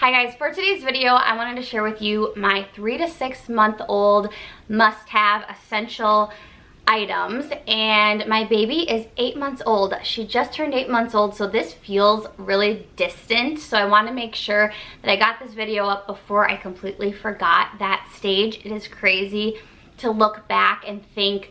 Hi guys, for today's video I wanted to share with you my 3 to 6 month old must-have essential items, and my baby is 8 months old. She just turned 8 months old, so this feels really distant, so I want to make sure that I got this video up before I completely forgot that stage. It is crazy to look back and think,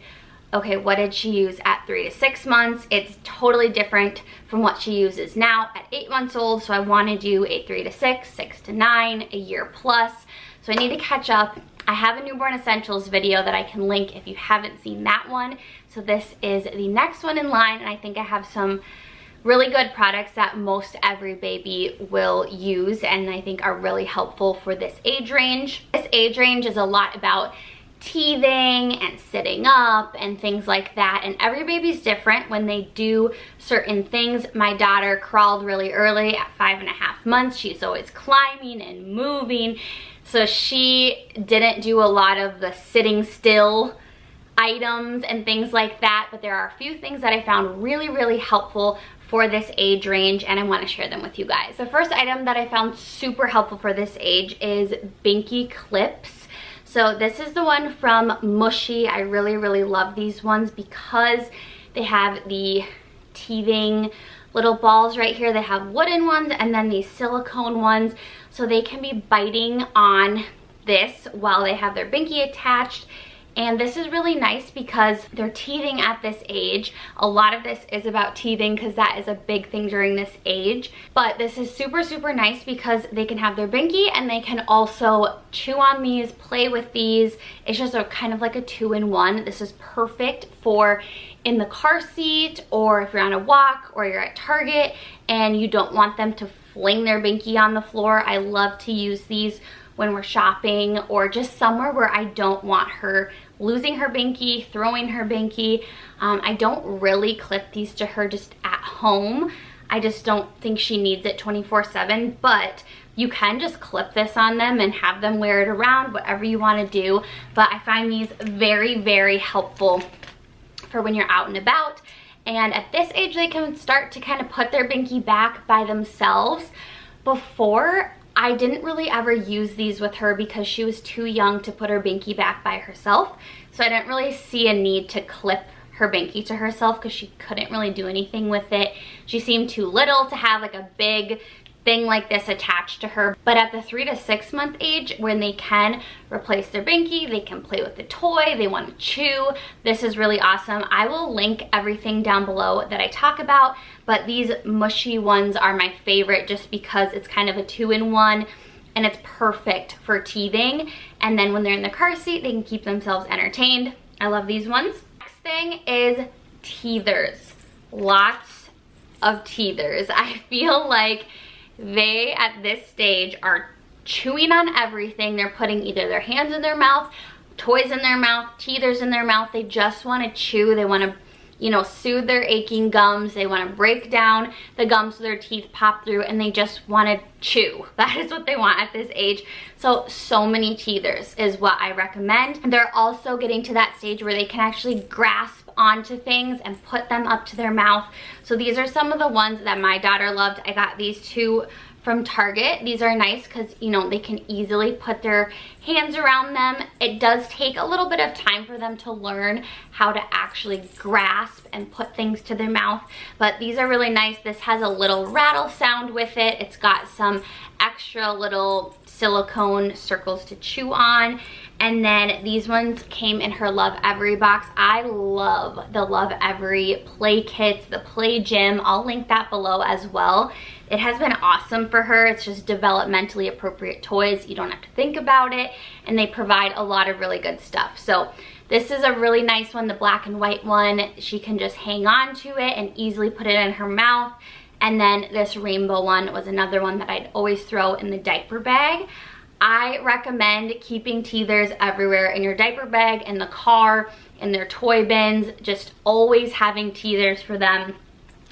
okay, what did she use at 3 to 6 months? It's totally different from what she uses now at 8 months old. So I want to do a 3 to 6, 6 to 9, a year plus. So I need to catch up. I have a newborn essentials video that I can link if you haven't seen that one. So this is the next one in line, and I think I have some really good products that most every baby will use and I think are really helpful for this age range. This age range is a lot about teething and sitting up and things like that, and every baby's different when they do certain things. My daughter crawled really early at 5.5 months. She's always climbing and moving, so she didn't do a lot of the sitting still items and things like that, but there are a few things that I found really helpful for this age range, and I want to share them with you guys. The first item that I found super helpful for this age is Binky Clips. So this is the one from Mushie. I really love these ones because they have the teething little balls right here. They have wooden ones and then these silicone ones. So they can be biting on this while they have their binky attached. And this is really nice because they're teething at this age. A lot of this is about teething because that is a big thing during this age. But this is super nice because they can have their binky and they can also chew on these, play with these. It's just a kind of like a 2-in-1. This is perfect for in the car seat, or if you're on a walk or you're at Target and you don't want them to fling their binky on the floor. I love to use these when we're shopping or just somewhere where I don't want her losing her binky, throwing her binky. I don't really clip these to her just at home. I just don't think she needs it 24/7, but you can just clip this on them and have them wear it around, whatever you want to do. But I find these very helpful for when you're out and about. And at this age, they can start to kind of put their binky back by themselves. Before, I didn't really ever use these with her because she was too young to put her binky back by herself. So I didn't really see a need to clip her binky to herself because she couldn't really do anything with it. She seemed too little to have like a big thing like this attached to her. But at the 3 to 6 month age, when they can replace their binky, they can play with the toy, they want to chew, this is really awesome. I will link everything down below that I talk about, but these Mushie ones are my favorite just because it's kind of a 2-in-1 and it's perfect for teething. And then when they're in the car seat, they can keep themselves entertained. I love these ones. Next thing is teethers. Lots of teethers. I feel like they, at this stage, are chewing on everything. They're putting either their hands in their mouth, toys in their mouth, teethers in their mouth. They just want to chew. They want to, you know, soothe their aching gums. They want to break down the gums so their teeth pop through, and they just want to chew. That is what they want at this age. So many teethers is what I recommend. They're also getting to that stage where they can actually grasp onto things and put them up to their mouth. So these are some of the ones that my daughter loved. I got these two from Target. These are nice because, you know, they can easily put their hands around them. It does take a little bit of time for them to learn how to actually grasp and put things to their mouth, but these are really nice. This has a little rattle sound with it. It's got some extra little silicone circles to chew on. And then these ones came in her Love Every box. I love the Love Every play kits, the play gym. I'll link that below as well. It has been awesome for her. It's just developmentally appropriate toys. You don't have to think about it, and they provide a lot of really good stuff. So this is a really nice one, the black and white one. She can just hang on to it and easily put it in her mouth. And then this rainbow one was another one that I'd always throw in the diaper bag. I recommend keeping teethers everywhere, in your diaper bag, in the car, in their toy bins, just always having teethers for them.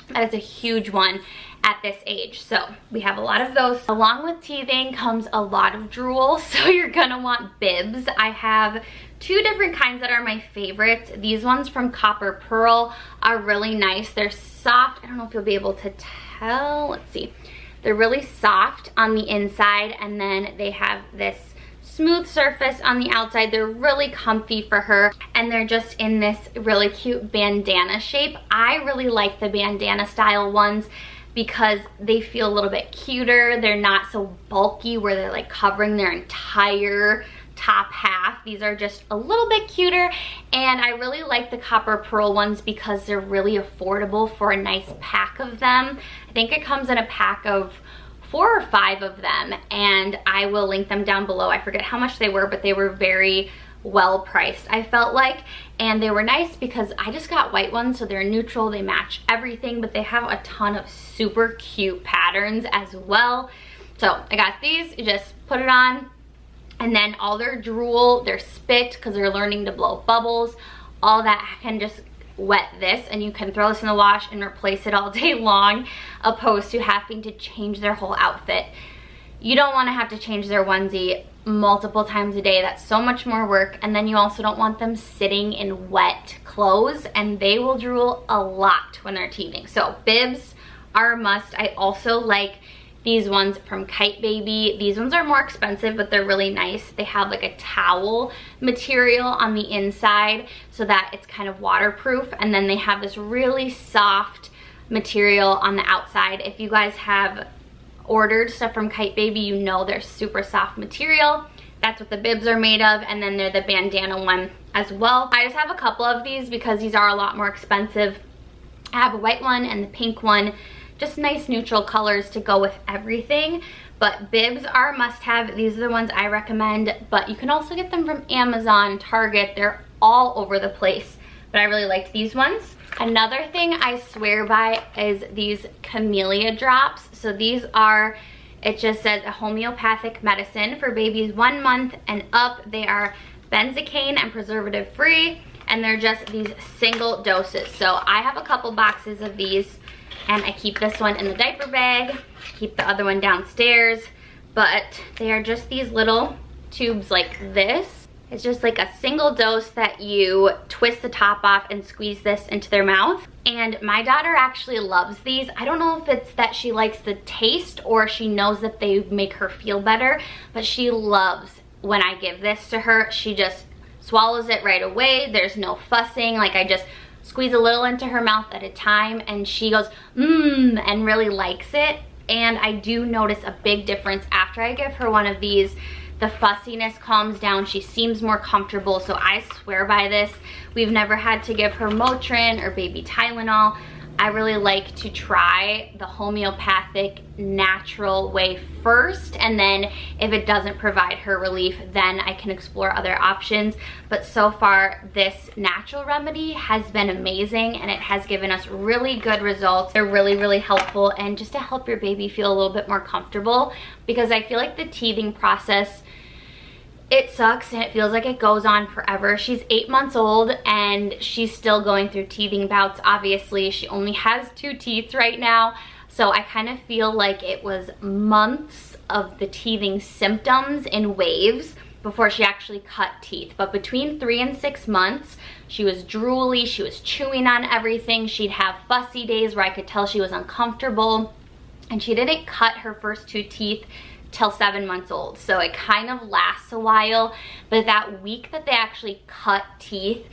That is a huge one at this age. So we have a lot of those. Along with teething comes a lot of drool, so you're gonna want Bibs. I have two different kinds that are my favorites. These ones from Copper Pearl are really nice. They're soft. I don't know if you'll be able to tell. Let's see. They're really soft on the inside, and then they have this smooth surface on the outside. They're really comfy for her, and they're just in this really cute bandana shape. I really like the bandana style ones because they feel a little bit cuter. They're not so bulky where they're like covering their entire top half. These are just a little bit cuter, and I really like the copper pearl ones because they're really affordable for a nice pack of them. I think it comes in a pack of 4 or 5 of them, and I will link them down below. I forget how much they were, but they were very well priced, I felt like, and they were nice because I just got white ones, so they're neutral, they match everything, but they have a ton of super cute patterns as well. So I got these. You just put it on, and then all their drool, their spit, because they're learning to blow bubbles, all that can just wet this, and you can throw this in the wash and replace it all day long, opposed to having to change their whole outfit. You don't want to have to change their onesie multiple times a day. That's so much more work, and then you also don't want them sitting in wet clothes, and they will drool a lot when they're teething. So bibs are a must. I also like these ones from Kite Baby. These ones are more expensive, but they're really nice. They have like a towel material on the inside so that it's kind of waterproof, and then they have this really soft material on the outside. If you guys have ordered stuff from Kite Baby, you know they're super soft material. That's what the bibs are made of, and then they're the bandana one as well. I just have a couple of these because these are a lot more expensive. I have a white one and the pink one, just nice neutral colors to go with everything. But bibs are a must-have. These are the ones I recommend, but you can also get them from Amazon, Target. They're all over the place, but I really liked these ones. Another thing I swear by is these Camellia Drops. So these are, it just says a homeopathic medicine for babies 1 month and up. They are benzocaine and preservative free, and they're just these single doses. So I have a couple boxes of these, and I keep this one in the diaper bag, keep the other one downstairs, but they are just these little tubes like this. It's just like a single dose that you twist the top off and squeeze this into their mouth. And my daughter actually loves these. I don't know if it's that she likes the taste or she knows that they make her feel better, but she loves when I give this to her. She just swallows it right away. There's no fussing. Like, I just squeeze a little into her mouth at a time, and she goes, and really likes it. And I do notice a big difference after I give her one of these. The fussiness calms down. She seems more comfortable, so I swear by this. We've never had to give her Motrin or baby Tylenol. I really like to try the homeopathic natural way first, and then if it doesn't provide her relief, then I can explore other options. But so far, this natural remedy has been amazing, and it has given us really good results. They're really, really helpful, and just to help your baby feel a little bit more comfortable, because I feel like the teething process, it sucks and it feels like it goes on forever. She's 8 months old and she's still going through teething bouts. Obviously, she only has 2 teeth right now. So I kind of feel like it was months of the teething symptoms in waves before she actually cut teeth. But between 3 and 6 months, she was drooly, she was chewing on everything. She'd have fussy days where I could tell she was uncomfortable. And she didn't cut her first 2 teeth till 7 months old, so it kind of lasts a while. But that week that they actually cut teeth,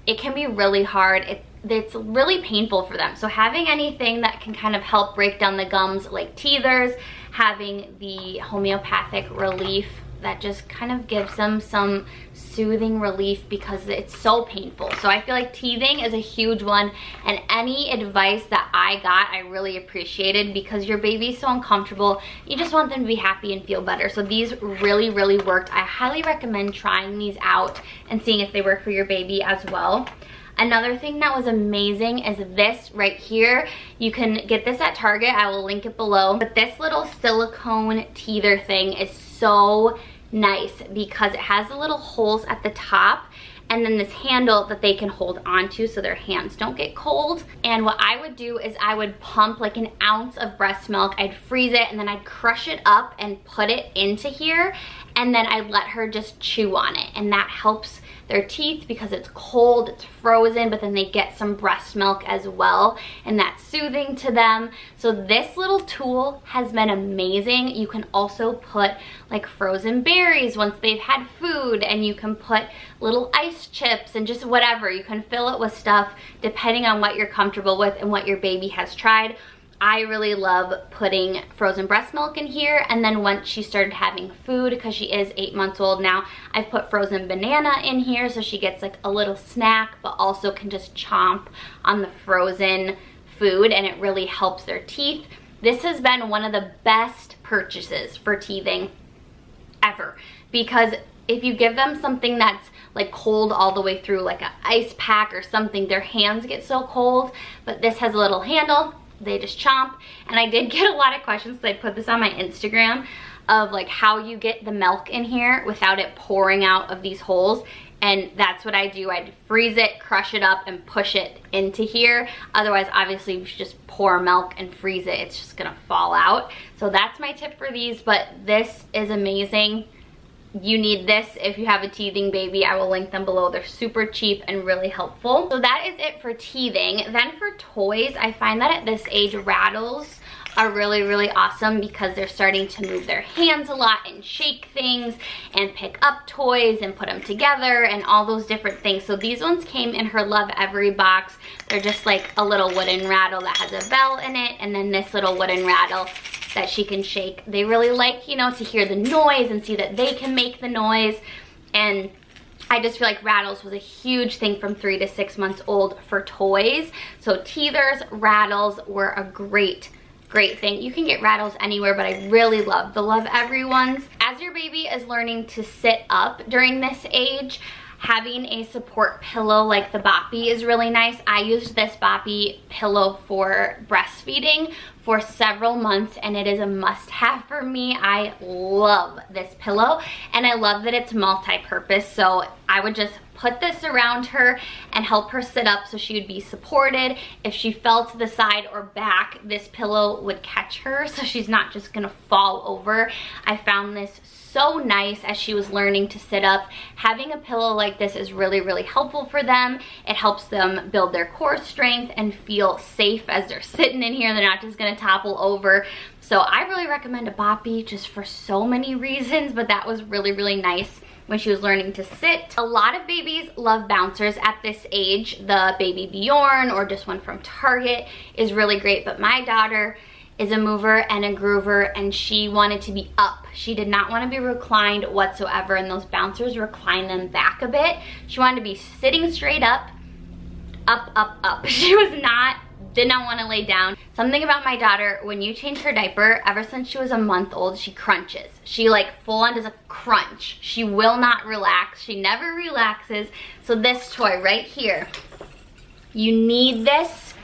it can be really hard. It's really painful for them. So having anything that can kind of help break down the gums, like teethers, having the homeopathic relief that just kind of gives them some soothing relief, because it's so painful. So I feel like teething is a huge one, and any advice that I got, I really appreciated, because your baby's so uncomfortable. You just want them to be happy and feel better. So these really, really worked. I highly recommend trying these out and seeing if they work for your baby as well. Another thing that was amazing is this right here. You can get this at Target. I will link it below. But this little silicone teether thing is so nice because it has the little holes at the top and then this handle that they can hold onto so their hands don't get cold. And what I would do is I would pump like an ounce of breast milk. I'd freeze it and then I'd crush it up and put it into here, and then I'd let her just chew on it, and that helps their teeth because it's cold, it's frozen, but then they get some breast milk as well, and that's soothing to them. So this little tool has been amazing. You can also put like frozen berries once they've had food, and you can put little ice chips and just whatever. You can fill it with stuff depending on what you're comfortable with and what your baby has tried. I really love putting frozen breast milk in here, and then once she started having food, because she is 8 months old now, I've put frozen banana in here so she gets like a little snack, but also can just chomp on the frozen food, and it really helps their teeth. This has been one of the best purchases for teething ever, because if you give them something that's like cold all the way through, like an ice pack or something, their hands get so cold, but this has a little handle. They just chomp. And I did get a lot of questions, so I put this on my Instagram, of like how you get the milk in here without it pouring out of these holes. And that's what I do. I freeze it, crush it up, and push it into here. Otherwise, obviously, if you just pour milk and freeze it, it's just gonna fall out. So that's my tip for these, but this is amazing. You need this if you have a teething baby. I will link them below. They're super cheap and really helpful. So that is it for teething. Then for toys, I find that at this age, rattles are really, really awesome because they're starting to move their hands a lot and shake things and pick up toys and put them together and all those different things. So these ones came in her Love Every box. They're just like a little wooden rattle that has a bell in it, and then this little wooden rattle that she can shake. They really like, you know, to hear the noise and see that they can make the noise. And I just feel like rattles was a huge thing from 3 to 6 months old for toys. So teethers, rattles were a great thing. You can get rattles anywhere, but I really love the Love Every ones. As your baby is learning to sit up during this age, having a support pillow like the Boppy is really nice. I used this Boppy pillow for breastfeeding for several months, and it is a must-have for me. I love this pillow, and I love that it's multi-purpose. So I would just put this around her and help her sit up so she would be supported. If she fell to the side or back, this pillow would catch her so she's not just gonna fall over. I found this so nice as she was learning to sit up. Having a pillow like this is really, really helpful for them. It helps them build their core strength and feel safe as they're sitting in here. They're not just gonna topple over. So I really recommend a Boppy just for so many reasons, but that was really, really nice when she was learning to sit. A lot of babies love bouncers at this age. The Baby Bjorn or just one from Target is really great, but my daughter is a mover and a groover, and she wanted to be up. She did not want to be reclined whatsoever, and those bouncers recline them back a bit. She wanted to be sitting straight up, up. She did not want to lay down. Something about my daughter, when you change her diaper, ever since she was a month old, she crunches. She like full on does a crunch. She will not relax. She never relaxes. So this toy right here, you need this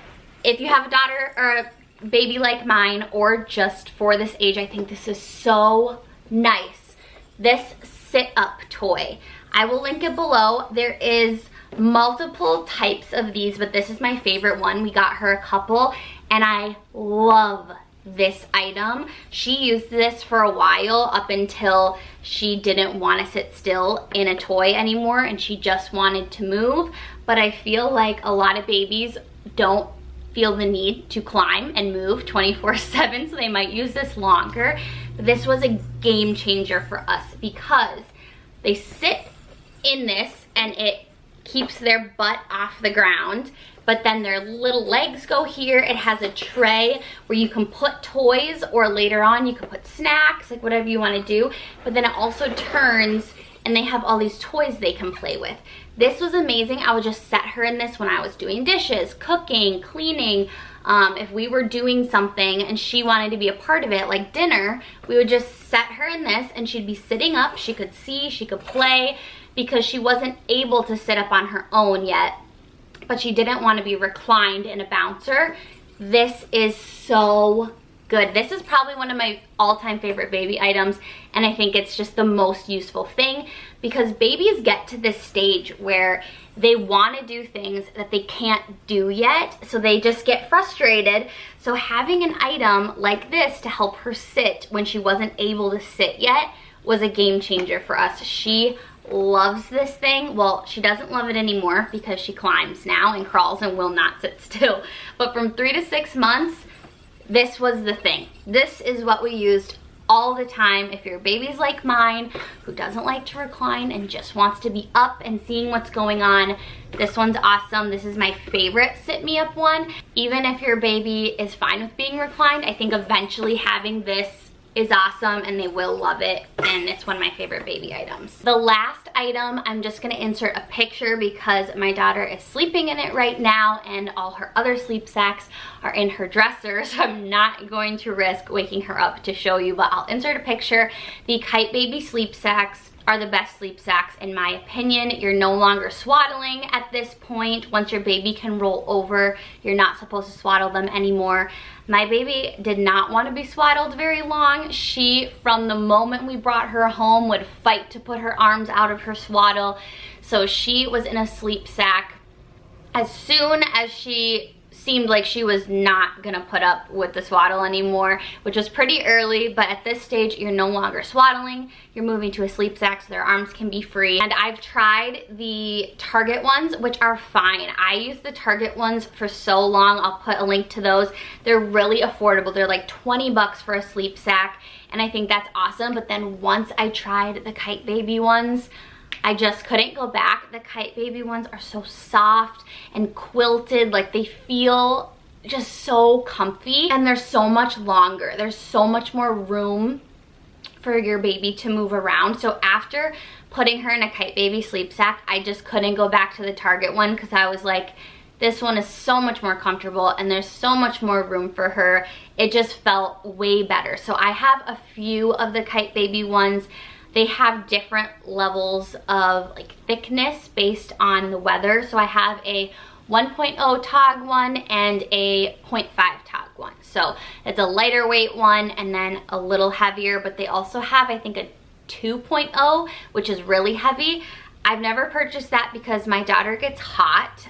if you have a daughter or a baby like mine, or just for this age. I think this is so nice. This sit up toy, I will link it below. There is multiple types of these, but this is my favorite one. We got her a couple, and I love this item. She used this for a while up until she didn't want to sit still in a toy anymore, and she just wanted to move. But I feel like a lot of babies don't feel the need to climb and move 24/7, so they might use this longer. But this was a game changer for us because they sit in this and it keeps their butt off the ground, but then their little legs go here. It has a tray where you can put toys, or later on you can put snacks, like whatever you want to do, but then it also turns and they have all these toys they can play with. This was amazing. I would just set her in this when I was doing dishes, cooking, cleaning. If we were doing something and she wanted to be a part of it, like dinner, we would just set her in this and she'd be sitting up. She could see, she could play, because she wasn't able to sit up on her own yet, but she didn't want to be reclined in a bouncer. This is so good. This is probably one of my all-time favorite baby items, and I think it's just the most useful thing, because babies get to this stage where they want to do things that they can't do yet, so they just get frustrated. So having an item like this to help her sit when she wasn't able to sit yet was a game changer for us. She loves this thing. Well, she doesn't love it anymore because she climbs now and crawls and will not sit still. But from 3 to 6 months, this was the thing. This is what we used all the time. If your baby's like mine, who doesn't like to recline and just wants to be up and seeing what's going on, this one's awesome. This is my favorite sit me up one. Even if your baby is fine with being reclined, I think eventually having this is awesome and they will love it, and it's one of my favorite baby items. The last item, I'm just gonna insert a picture because my daughter is sleeping in it right now and all her other sleep sacks are in her dresser, so I'm not going to risk waking her up to show you, but I'll insert a picture. The Kite Baby sleep sacks are the best sleep sacks in my opinion. You're no longer swaddling at this point. Once your baby can roll over, you're not supposed to swaddle them anymore. My baby did not want to be swaddled very long. She, from the moment we brought her home, would fight to put her arms out of her swaddle. So she was in a sleep sack as soon as she seemed like she was not gonna put up with the swaddle anymore, which was pretty early, but at this stage, you're no longer swaddling. You're moving to a sleep sack so their arms can be free. And I've tried the Target ones, which are fine. I use the Target ones for so long. I'll put a link to those. They're really affordable. They're like 20 bucks for a sleep sack, and I think that's awesome. But then once I tried the Kite Baby ones, I just couldn't go back. The Kite Baby ones are so soft and quilted, like they feel just so comfy, and they're so much longer. There's so much more room for your baby to move around. So after putting her in a Kite Baby sleep sack, I just couldn't go back to the Target one because I was like, this one is so much more comfortable and there's so much more room for her. It just felt way better. So I have a few of the Kite Baby ones. They have different levels of like thickness based on the weather. So I have a 1.0 TOG one and a 0.5 TOG one. So it's a lighter weight one and then a little heavier, but they also have, I think, a 2.0, which is really heavy. I've never purchased that because my daughter gets hot,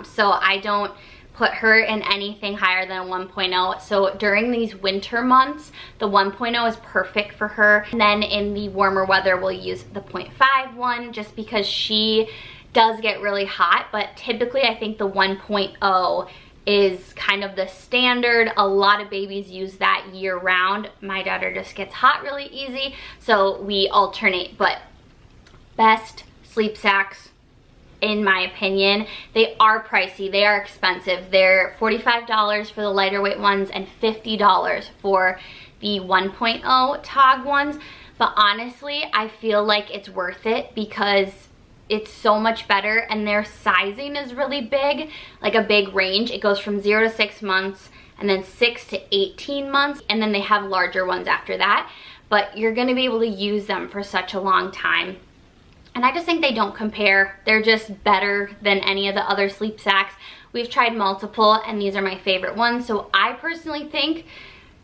so I don't put her in anything higher than a 1.0. So during these winter months, the 1.0 is perfect for her. And then in the warmer weather, we'll use the 0.5 one just because she does get really hot. But typically, I think the 1.0 is kind of the standard. A lot of babies use that year round. My daughter just gets hot really easy, so we alternate. But best sleep sacks, in my opinion. They are pricey, they are expensive. They're $45 for the lighter weight ones and $50 for the 1.0 TOG ones. But honestly, I feel like it's worth it because it's so much better and their sizing is really big, like a big range. It goes from 0 to 6 months and then 6 to 18 months, and then they have larger ones after that. But you're gonna be able to use them for such a long time. And I just think they don't compare. They're just better than any of the other sleep sacks. We've tried multiple and these are my favorite ones. So I personally think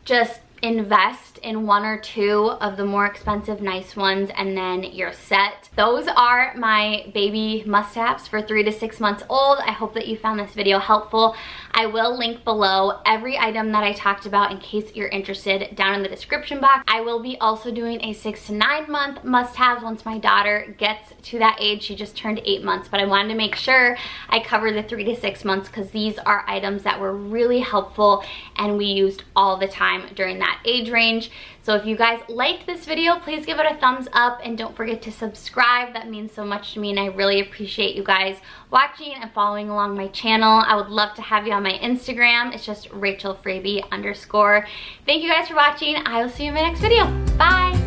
just invest in 1 or 2 of the more expensive nice ones and then you're set. Those are my baby must-haves for 3 to 6 months old. I hope that you found this video helpful. I will link below every item that I talked about in case you're interested down in the description box. I will be also doing a 6 to 9 month must-haves once my daughter gets to that age. She just turned 8 months, but I wanted to make sure I cover the 3 to 6 months because these are items that were really helpful and we used all the time during that age range. So if you guys liked this video, please give it a thumbs up and don't forget to subscribe. That means so much to me and I really appreciate you guys watching and following along my channel. I would love to have you on my Instagram. It's just rachelfreeby_. Thank you guys for watching. I will see you in my next video. Bye.